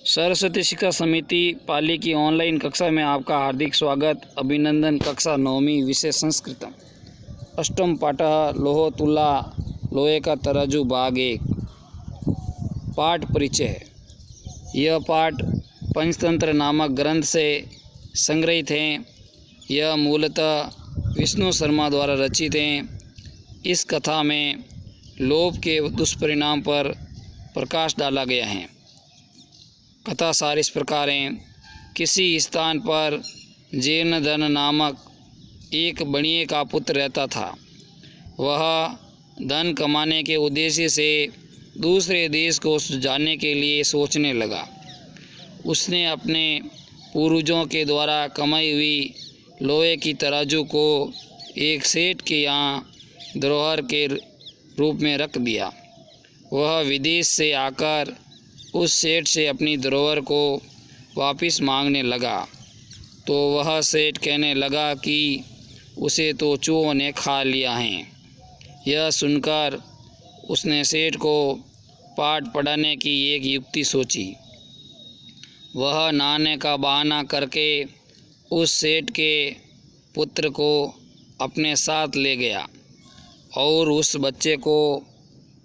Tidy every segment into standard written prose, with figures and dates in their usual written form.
सरस्वती शिक्षा समिति पाली की ऑनलाइन कक्षा में आपका हार्दिक स्वागत अभिनंदन। कक्षा 9वीं विषय संस्कृत अष्टम पाठः लोह तुला लोहे का तराजू भाग 1। पाठ परिचय है। यह पाठ पंचतंत्र नामक ग्रंथ से संग्रहित हैं। यह मूलतः विष्णु शर्मा द्वारा रचित हैं। इस कथा में लोभ के दुष्परिणाम पर प्रकाश डाला गया है। कथा सार इस प्रकार है। किसी स्थान पर जीर्णधन नामक एक बणिये का पुत्र रहता था। वह धन कमाने के उद्देश्य से दूसरे देश को जाने के लिए सोचने लगा। उसने अपने पूर्वजों के द्वारा कमाई हुई लोहे की तराजू को एक सेठ के यहाँ धरोहर के रूप में रख दिया। वह विदेश से आकर उस सेठ से अपनी धरोहर को वापस मांगने लगा, तो वह सेठ कहने लगा कि उसे तो चूहों ने खा लिया है। यह सुनकर उसने सेठ को पाठ पढ़ाने की एक युक्ति सोची। वह नहाने का बहाना करके उस सेठ के पुत्र को अपने साथ ले गया और उस बच्चे को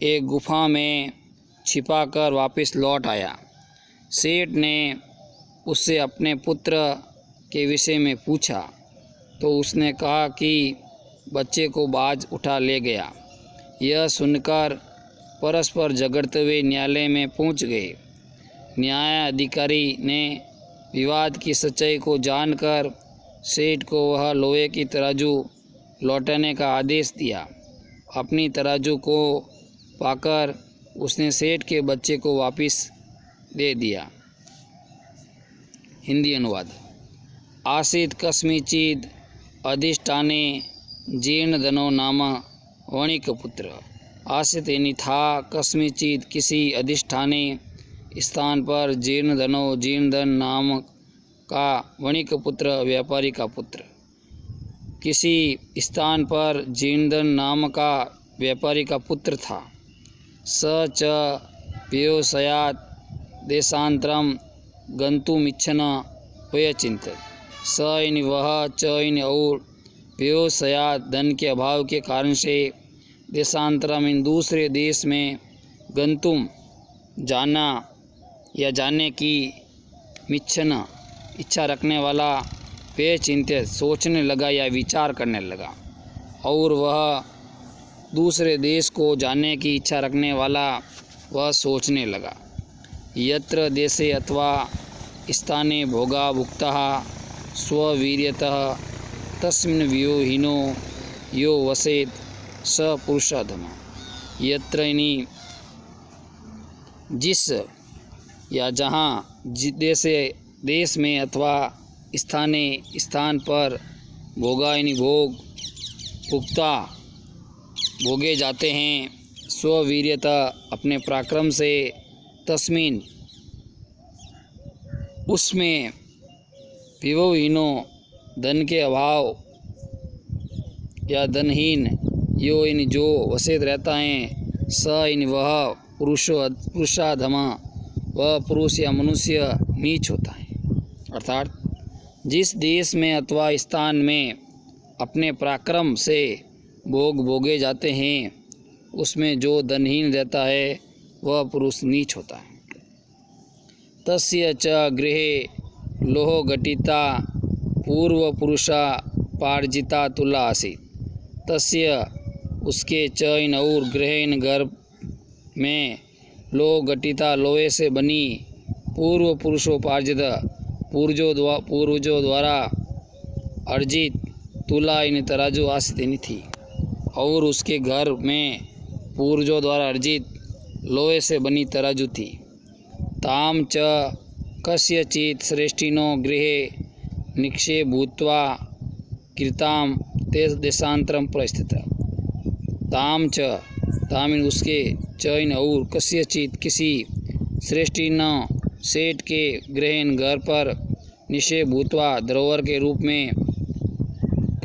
एक गुफा में छिपाकर वापस लौट आया। सेठ ने उससे अपने पुत्र के विषय में पूछा तो उसने कहा कि बच्चे को बाज उठा ले गया। यह सुनकर परस्पर झगड़ते हुए न्यायालय में पहुंच गए। न्याय अधिकारी ने विवाद की सच्चाई को जानकर सेठ को वह लोहे की तराजू लौटाने का आदेश दिया। अपनी तराजू को पाकर उसने सेठ के बच्चे को वापस दे दिया। हिंदी अनुवाद। आसीत कस्मिचिद अधिष्ठाने जीर्णधनो नाम वणिक पुत्र। आसित यानी था, कस्मिचिद किसी अधिष्ठाने स्थान पर, जीर्णधन नाम का वणिक पुत्र व्यापारी का पुत्र। किसी स्थान पर जीर्णधन नाम का व्यापारी का पुत्र था। स च व्यवसायात् देशांतरम गंतुमिच्छन व्यचिंतत। स इन वह, च इन और, व्यवसायात् धन के अभाव के कारण से, देशांतरम इन दूसरे देश में, गंतुम जाना या जाने की, मिच्छन इच्छा रखने वाला, वे चिंतित सोचने लगा या विचार करने लगा, और वह दूसरे देश को जाने की इच्छा रखने वाला वह सोचने लगा। यत्र देशे अथवा स्थाने भोगा भुक्तः स्ववीर्यतः तस्मिन् व्योहिनो यो वसेत स पुरुषाधमा। यत्र यानी जिस या जहाँ, देश में अथवा स्थाने स्थान पर, भोगा यानी भोग, भुक्ता भोगे जाते हैं, स्ववीर्यता अपने पराक्रम से, तस्मिन उसमें, विभवहीनो धन के अभाव या धनहीन, यो इन जो, वसेत रहता है, स इन वह, पुरुषाधमा वह पुरुष या मनुष्य नीच होता है। अर्थात जिस देश में अथवा स्थान में अपने पराक्रम से भोग भोगे जाते हैं, उसमें जो धनहीन रहता है वह पुरुष नीच होता है। तस्य च गृहे लोह घटिता पूर्व पुरुषा पार्जिता तुला आसीत्। तस्य उसके, च इन और, गृह इन घर में, लोह घटिता लोहे से बनी, पूर्व पुरुषोपार्जित पूर्वजों द्वारा अर्जित, तुला इन तराजू आसीत् थी, और उसके घर में पूर्वजों द्वारा अर्जित लोहे से बनी तराजू थी। ताम च कस्यचित् श्रेष्ठिनो गृहे निक्षेप भूत्वा कृताम ते देशांतरम प्रस्थित। ताम च तामिन उसके, च इन और, कस्यचित् किसी, श्रेष्ठिनो सेठ के, गृह घर पर, निक्षेप भूत्वा धरोहर के रूप में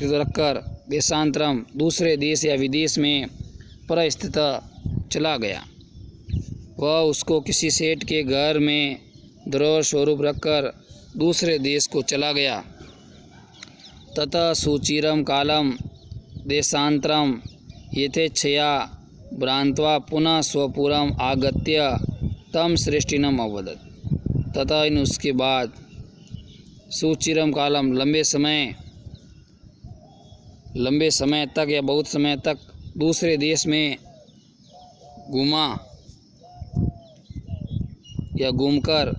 रखकर, देशांतरम दूसरे देश या विदेश में, प्रस्थित चला गया। वह उसको किसी सेठ के घर में धरोहर स्वरूप रखकर दूसरे देश को चला गया। ततः सुचिरम कालम देशांतरम यथेच्छया भ्रांत्वा पुनः स्वपुरम आगत्य तम श्रेष्ठिनम अवदत्। तथा इन उसके बाद सुचिरम कालम लंबे समय तक या बहुत समय तक दूसरे देश में घूमा या घूमकर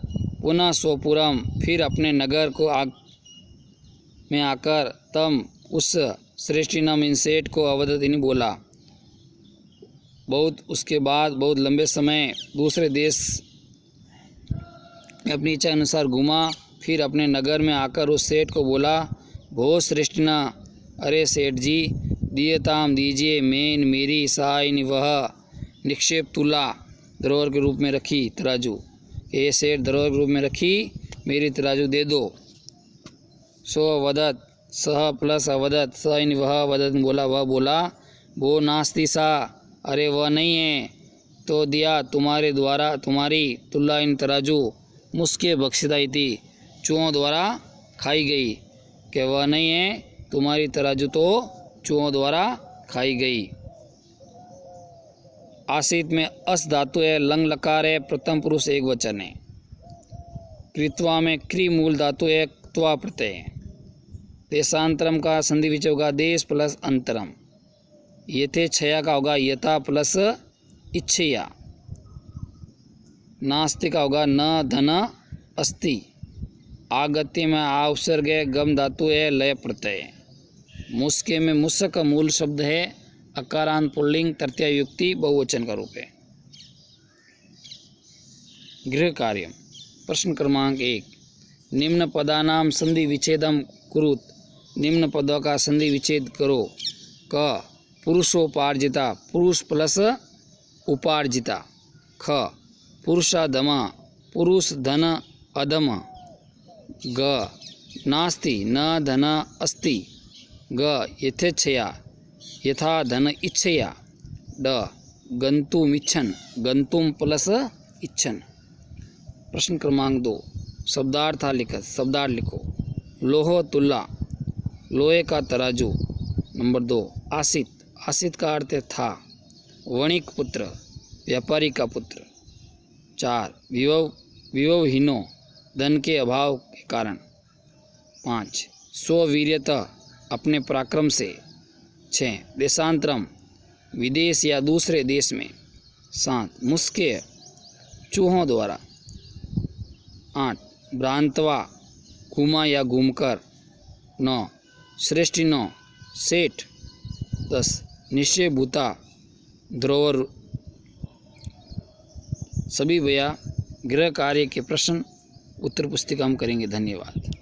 पुनः स्वपुरम फिर अपने नगर को में आकर तम उस श्रेष्ठिनम इन सेठ को अवदत् इन्हीं बोला। उसके बाद बहुत लंबे समय दूसरे देश में अपनी इच्छा अनुसार घूमा, फिर अपने नगर में आकर उस सेठ को बोला, भो श्रेष्ठिना, अरे सेठ जी, दीयताम दीजिए, मेरी सहायनी वह निक्षेप तुला धरोहर के रूप में रखी तराजू। ये सेठ धरोहर के रूप में रखी मेरी तराजू दे दो। सो वदत सह प्लस अवदत स इन वह वदत वह बोला, वो नास्ति सा, अरे वह नहीं है तो दिया तुम्हारे द्वारा तुम्हारी तुल्ला इन तराजू मुस्के बख्शिदाई थी चूहों द्वारा खाई गई। कि वह नहीं है तुम्हारी तराजू तो चूहों द्वारा खाई गई। आसित में अस धातु है, लंग लकार है, प्रथम पुरुष एक वचन है। कृत्वा में क्री मूल धातु है, त्वा प्रत्यय है। देशांतरम का संधि विचय होगा देश प्लस अंतरम। यथेच्छया का होगा यथा प्लस इच्छया। नास्ति का होगा न धन अस्ति। आगत्य में आ उपसर्ग है, गम धातु है, लय प्रत्यय। मुस्के में मुस्क मूल शब्द है, अकारांत पुल्लिंग तृतीया युक्ति बहुवचन का रूप है। गृह कार्य प्रश्न क्रमांक 1, निम्न पदानाम संधि विच्छेदम कुरुत। निम्न पदों का संधि विच्छेद करो। क पुरुषोपार्जिता, पुरुष प्लस उपार्जिता। ख पुरुषाधम, पुरुष धन अधम। ग नास्ति न धन अस्ति। ग यथेच्छया, यथा धन इच्छया। ड गंतुम इच्छन, गंतुम प्लस इच्छन। प्रश्न क्रमांक 2, शब्दार्थ लिखो। लोह तुल्ला, लोहे का तराजू। नंबर 2, आसित, आसित का अर्थ है था। वणिक पुत्र, व्यापारी का पुत्र। 4, विभवहीनो, धन के अभाव के कारण। 5, स्ववीर्यतः, अपने पराक्रम से। 6, देशांतरम, विदेश या दूसरे देश में। 7, मुस्के, चूहों द्वारा। 8, भ्रांतवा, घूमा या घूमकर। 9, श्रेष्ठिनो, सेठ। 10, निश्चयभूता, धरोहर। सभी भैया गृह कार्य के प्रश्न उत्तर पुस्तिका हम करेंगे। धन्यवाद।